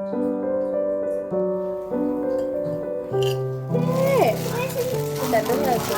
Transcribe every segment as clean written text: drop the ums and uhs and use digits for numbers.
Kita dengar tuh.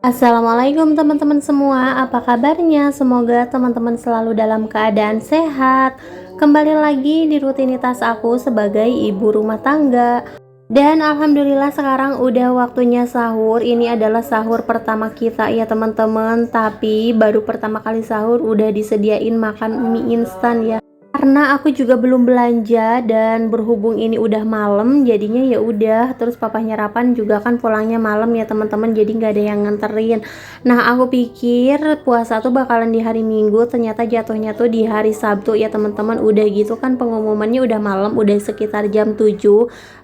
Assalamualaikum teman-teman semua, apa kabarnya? Semoga teman-teman selalu dalam keadaan sehat. Kembali lagi di rutinitas aku sebagai ibu rumah tangga. Dan alhamdulillah sekarang udah waktunya sahur. Ini adalah sahur pertama kita ya teman-teman. Tapi baru pertama kali sahur udah disediain makan mie instan ya. Karena aku juga belum belanja dan berhubung ini udah malam, jadinya ya udah. Terus papahnya Rapan juga kan pulangnya malam ya teman-teman, jadi nggak ada yang nganterin. Nah aku pikir puasa tuh bakalan di hari Minggu, ternyata jatuhnya tuh di hari Sabtu ya teman-teman. Udah gitu kan pengumumannya udah malam, udah sekitar jam 7.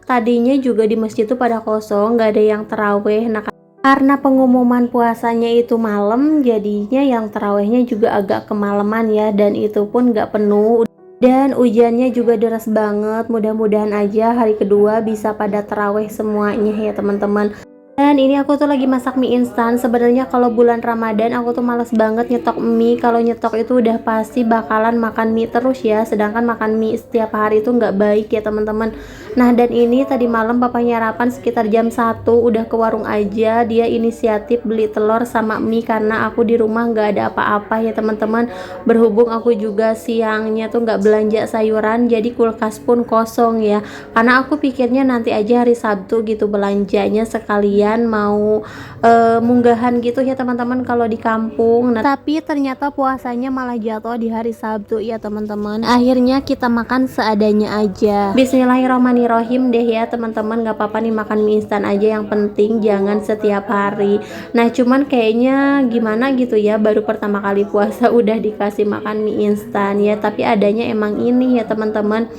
Tadinya juga di masjid tuh pada kosong, nggak ada yang terawih. Nah karena pengumuman puasanya itu malam, jadinya yang terawihnya juga agak kemalaman ya, dan itu pun nggak penuh. Dan hujannya juga deras banget. Mudah-mudahan aja hari kedua bisa pada terawih semuanya ya teman-teman. Dan ini aku tuh lagi masak mie instan. Sebenarnya kalau bulan Ramadan aku tuh males banget nyetok mie. Kalau nyetok itu udah pasti bakalan makan mie terus ya. Sedangkan makan mie setiap hari itu nggak baik ya teman-teman. Nah dan ini tadi malam papanya Rapan sekitar jam 1 udah ke warung aja. Dia inisiatif beli telur sama mie karena aku di rumah nggak ada apa-apa ya teman-teman. Berhubung aku juga siangnya tuh nggak belanja sayuran, jadi kulkas pun kosong ya. Karena aku pikirnya nanti aja hari Sabtu gitu belanjanya sekalian mau munggahan gitu ya teman-teman kalau di kampung. Nah tapi ternyata puasanya malah jatuh di hari Sabtu ya teman-teman. Akhirnya kita makan seadanya aja. Bismillahirrahmanirrahim deh ya teman-teman, nggak apa-apa nih makan mie instan aja, yang penting jangan setiap hari. Nah cuman kayaknya gimana gitu ya, baru pertama kali puasa udah dikasih makan mie instan ya, tapi adanya emang ini ya teman-teman.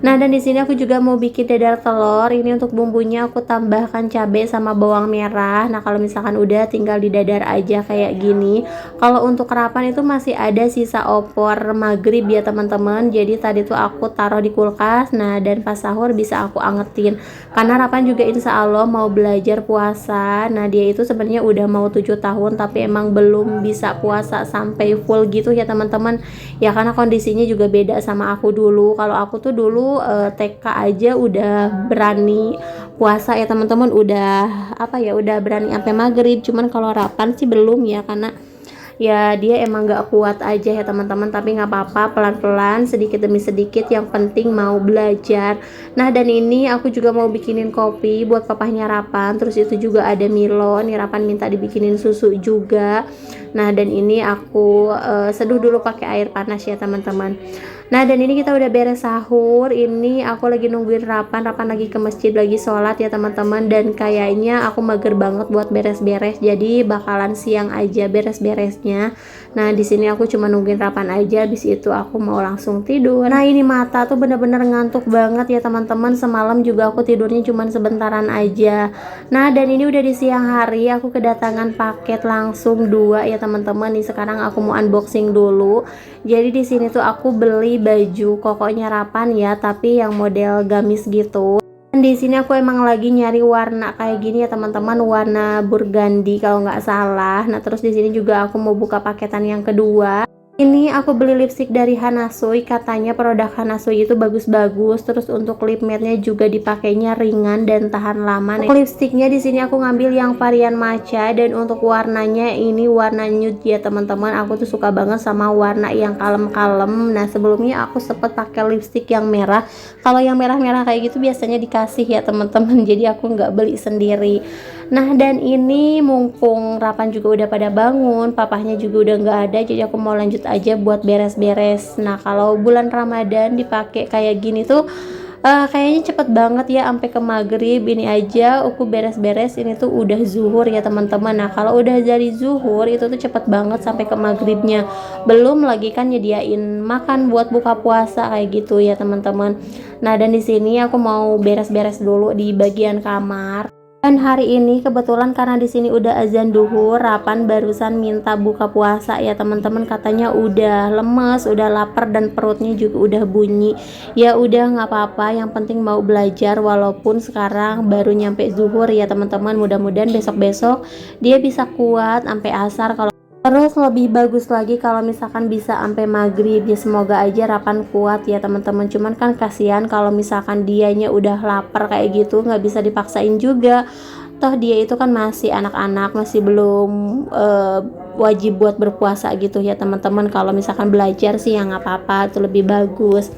Nah dan di sini aku juga mau bikin dadar telur. Ini untuk bumbunya aku tambahkan cabai sama bawang merah. Nah kalau misalkan udah tinggal didadar aja kayak gini. Kalau untuk Rapan itu masih ada sisa opor maghrib ya teman-teman. Jadi tadi tuh aku taruh di kulkas. Nah dan pas sahur bisa aku angetin. Karena Rapan juga insya Allah mau belajar puasa. Nah dia itu sebenarnya udah mau 7 tahun tapi emang belum bisa puasa sampai full gitu ya teman-teman. Ya karena kondisinya juga beda sama aku dulu. Kalau aku tuh dulu TK aja udah berani puasa ya teman-teman, udah apa ya, udah berani sampai maghrib. Cuman kalau Rapan sih belum ya, karena ya dia emang gak kuat aja ya teman-teman. Tapi nggak apa-apa, pelan-pelan sedikit demi sedikit, yang penting mau belajar. Nah dan ini aku juga mau bikinin kopi buat papahnya Rapan. Terus itu juga ada Milo nih, Rapan minta dibikinin susu juga. Nah dan ini aku seduh dulu pakai air panas ya teman-teman. Nah dan ini kita udah beres sahur. Ini aku lagi nungguin Rapan lagi ke masjid, lagi sholat ya teman-teman. Dan kayaknya aku mager banget buat beres-beres, jadi bakalan siang aja beres-beresnya. Nah di sini aku cuma nungguin Rapan aja, habis itu aku mau langsung tidur. Nah ini mata tuh bener-bener ngantuk banget ya teman-teman. Semalam juga aku tidurnya cuma sebentaran aja. Nah dan ini udah di siang hari, aku kedatangan paket langsung 2 ya teman-teman. Nih sekarang aku mau unboxing dulu. Jadi di sini tuh aku beli baju kokonya Rapan ya, tapi yang model gamis gitu. Dan di sini aku emang lagi nyari warna kayak gini ya teman-teman, warna burgundy kalau nggak salah. Nah terus di sini juga aku mau buka paketan yang kedua. Ini aku beli lipstick dari Hanasui, katanya produk Hanasui itu bagus-bagus. Terus untuk lip matte-nya juga dipakainya ringan dan tahan lama. Untuk lipsticknya di sini aku ngambil yang varian matcha, dan untuk warnanya ini warna nude ya teman-teman. Aku tuh suka banget sama warna yang kalem-kalem. Nah sebelumnya aku sempet pakai lipstick yang merah. Kalau yang merah-merah kayak gitu biasanya dikasih ya teman-teman. Jadi aku nggak beli sendiri. Nah dan ini mumpung Rapan juga udah pada bangun, papahnya juga udah nggak ada, jadi aku mau lanjut aja buat beres-beres. Nah kalau bulan Ramadan dipakai kayak gini tuh kayaknya cepet banget ya, sampai ke maghrib. Ini aja aku beres-beres ini tuh udah zuhur ya teman-teman. Nah kalau udah dari zuhur itu tuh cepet banget sampai ke maghribnya. Belum lagi kan nyediain makan buat buka puasa kayak gitu ya teman-teman. Nah dan di sini aku mau beres-beres dulu di bagian kamar. Dan hari ini kebetulan karena di sini udah azan duhur, Rapan barusan minta buka puasa ya teman-teman, katanya udah lemes, udah lapar dan perutnya juga udah bunyi. Ya udah nggak apa-apa, yang penting mau belajar walaupun sekarang baru nyampe zuhur ya teman-teman. Mudah-mudahan besok-besok dia bisa kuat sampai asar. Kalau terus lebih bagus lagi kalau misalkan bisa sampai maghrib ya, semoga aja Rapan kuat ya teman-teman. Cuman kan kasihan kalau misalkan dianya udah lapar kayak gitu, nggak bisa dipaksain juga, toh dia itu kan masih anak-anak, masih belum wajib buat berpuasa gitu ya teman-teman. Kalau misalkan belajar sih ya nggak apa-apa, itu lebih bagus.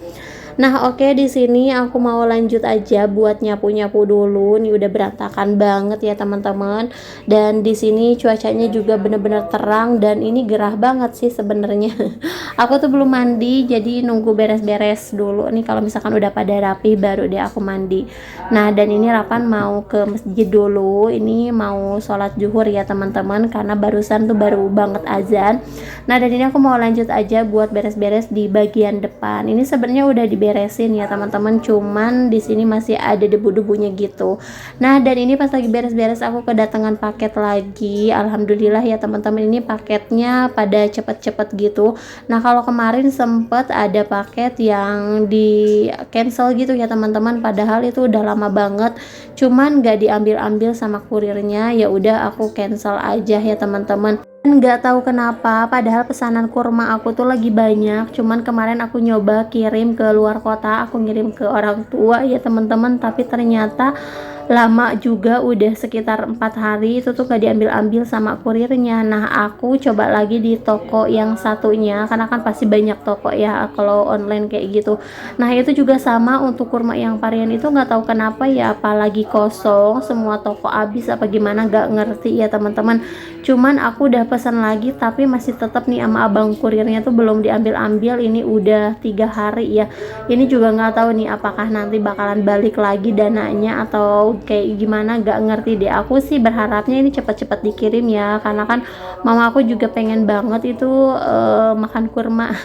Nah, oke, di sini aku mau lanjut aja buat nyapu-nyapu dulu. Nih udah berantakan banget ya teman-teman. Dan di sini cuacanya juga bener-bener terang dan ini gerah banget sih sebenarnya. Aku tuh belum mandi, jadi nunggu beres-beres dulu nih. Kalau misalkan udah pada rapi baru deh aku mandi. Nah, dan ini Rapan mau ke masjid dulu. Ini mau sholat zuhur ya teman-teman, karena barusan tuh baru banget azan. Nah, dan ini aku mau lanjut aja buat beres-beres di bagian depan. Ini sebenarnya udah diberesin ya teman-teman, cuman di sini masih ada debu-debunya gitu. Nah, dan ini pas lagi beres-beres aku kedatangan paket lagi. Alhamdulillah ya teman-teman, ini paketnya pada cepet-cepet gitu. Nah, kalau kemarin sempet ada paket yang di cancel gitu ya teman-teman, padahal itu udah lama banget, cuman gak diambil-ambil sama kurirnya. Ya udah aku cancel aja ya teman-teman. Nggak tahu kenapa, padahal pesanan kurma aku tuh lagi banyak. Cuman kemarin aku nyoba kirim ke luar kota, aku ngirim ke orang tua ya teman-teman, tapi ternyata lama juga, udah sekitar 4 hari itu tuh gak diambil-ambil sama kurirnya. Nah, aku coba lagi di toko yang satunya, karena kan pasti banyak toko ya kalau online kayak gitu. Nah, itu juga sama untuk kurma yang varian itu, nggak tahu kenapa ya, apalagi kosong, semua toko habis apa gimana gak ngerti ya teman-teman. Cuman aku udah pesan lagi, tapi masih tetap nih sama abang kurirnya tuh belum diambil-ambil. Ini udah 3 hari ya. Ini juga nggak tahu nih apakah nanti bakalan balik lagi dananya atau kayak gimana, gak ngerti deh. Aku sih berharapnya ini cepat-cepat dikirim ya, karena kan mama aku juga pengen banget itu makan kurma.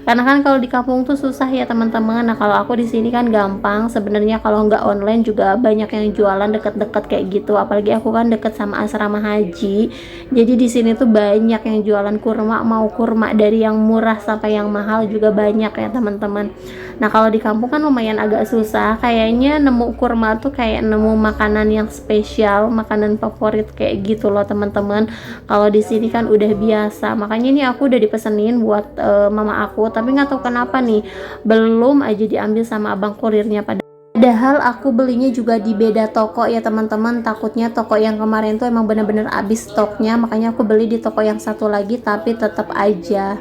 Karena kan kalau di kampung tuh susah ya teman-teman. Nah, kalau aku di sini kan gampang sebenarnya, kalau nggak online juga banyak yang jualan deket-deket kayak gitu. Apalagi aku kan deket sama asrama haji, jadi di sini tuh banyak yang jualan kurma, mau kurma dari yang murah sampai yang mahal juga banyak ya teman-teman. Nah, kalau di kampung kan lumayan agak susah, kayaknya nemu kurma tuh kayak nemu makanan yang spesial, makanan favorit kayak gitu loh teman-teman. Kalau di sini kan udah biasa, makanya ini aku udah dipesenin buat mama aku, tapi nggak tahu kenapa nih belum aja diambil sama abang kurirnya. Padahal aku belinya juga di beda toko ya teman-teman, takutnya toko yang kemarin tuh emang bener-bener habis stoknya, makanya aku beli di toko yang satu lagi, tapi tetap aja.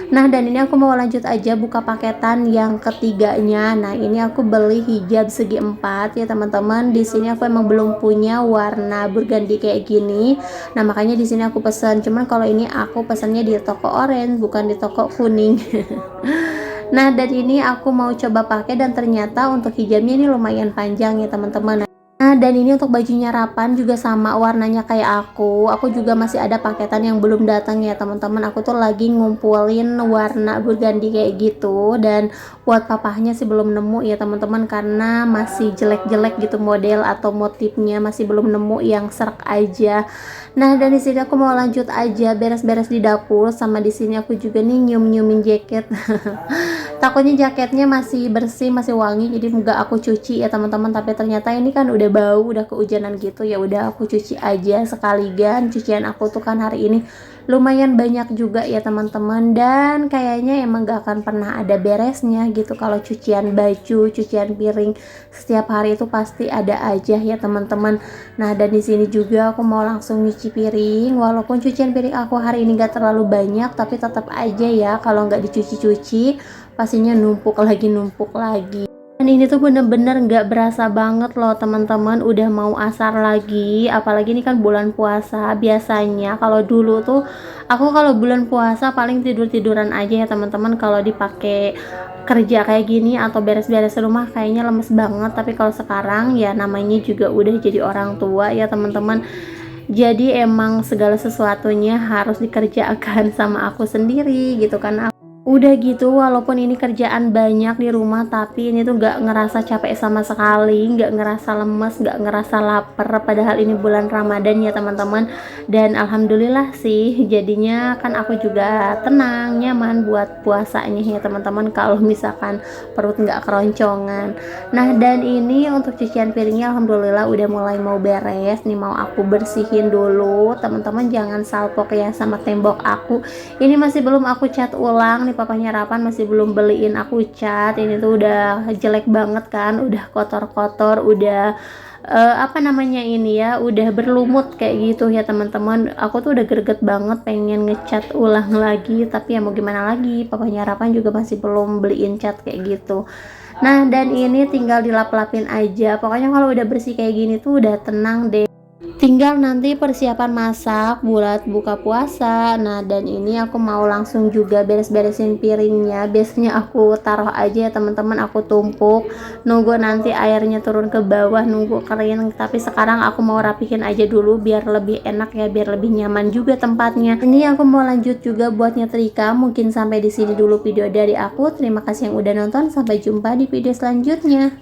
Nah, dan ini aku mau lanjut aja buka paketan yang ketiganya. Nah, ini aku beli hijab segi 4 ya teman-teman. Di sini aku emang belum punya warna burgundy kayak gini. Nah, makanya di sini aku pesan. Cuman kalau ini aku pesannya di toko orange, bukan di toko kuning. Nah, dan ini aku mau coba pakai dan ternyata untuk hijabnya ini lumayan panjang ya teman-teman. Nah, dan ini untuk bajunya Rapan juga sama warnanya kayak aku. Aku juga masih ada paketan yang belum datang ya teman-teman. Aku tuh lagi ngumpulin warna burgundy kayak gitu, dan buat papahnya sih belum nemu ya teman-teman, karena masih jelek-jelek gitu model atau motifnya, masih belum nemu yang serak aja. Nah, dan di sini aku mau lanjut aja beres-beres di dapur, sama di sini aku juga nih nyium-nyiumin jaket. Takutnya jaketnya masih bersih, masih wangi, jadi nggak aku cuci ya teman-teman. Tapi ternyata ini kan udah bau, udah kehujanan gitu, ya udah aku cuci aja sekalian. Cucian aku tuh kan hari ini lumayan banyak juga ya teman-teman, dan kayaknya emang gak akan pernah ada beresnya gitu. Kalau cucian baju, cucian piring setiap hari itu pasti ada aja ya teman-teman. Nah, dan di sini juga aku mau langsung nyuci piring. Walaupun cucian piring aku hari ini gak terlalu banyak, tapi tetap aja ya kalau nggak dicuci-cuci pastinya numpuk lagi. Dan ini tuh bener-bener nggak berasa banget loh teman-teman, udah mau asar lagi. Apalagi ini kan bulan puasa. Biasanya kalau dulu tuh aku kalau bulan puasa paling tidur-tiduran aja ya teman-teman. Kalau dipakai kerja kayak gini atau beres-beres rumah kayaknya lemes banget. Tapi kalau sekarang ya namanya juga udah jadi orang tua ya teman-teman, jadi emang segala sesuatunya harus dikerjakan sama aku sendiri gitu kan. Udah gitu, walaupun ini kerjaan banyak di rumah, tapi ini tuh gak ngerasa capek sama sekali, gak ngerasa lemes, gak ngerasa lapar. Padahal ini bulan Ramadan ya teman-teman. Dan alhamdulillah sih, jadinya kan aku juga tenang, nyaman buat puasanya ya teman-teman. Kalau misalkan perut gak keroncongan. Nah, dan ini untuk cucian piringnya alhamdulillah udah mulai mau beres. Nih mau aku bersihin dulu. Teman-teman jangan salpok ya sama tembok aku. Ini masih belum aku cat ulang nih, papanya Rapan masih belum beliin aku cat. Ini tuh udah jelek banget kan, udah kotor-kotor, udah apa namanya ini ya, udah berlumut kayak gitu ya teman-teman. Aku tuh udah greget banget pengen ngecat ulang lagi, tapi ya mau gimana lagi, papanya Rapan juga masih belum beliin cat kayak gitu. Nah, dan ini tinggal dilap-lapin aja. Pokoknya kalau udah bersih kayak gini tuh udah tenang deh. Tinggal nanti persiapan masak buat buka puasa. Nah, dan ini aku mau langsung juga beres-beresin piringnya. Biasanya aku taruh aja ya teman-teman, aku tumpuk, nunggu nanti airnya turun ke bawah, nunggu kering. Tapi sekarang aku mau rapihin aja dulu biar lebih enak ya, biar lebih nyaman juga tempatnya. Ini aku mau lanjut juga buat nyetrika. Mungkin sampai di sini dulu video dari aku. Terima kasih yang udah nonton. Sampai jumpa di video selanjutnya.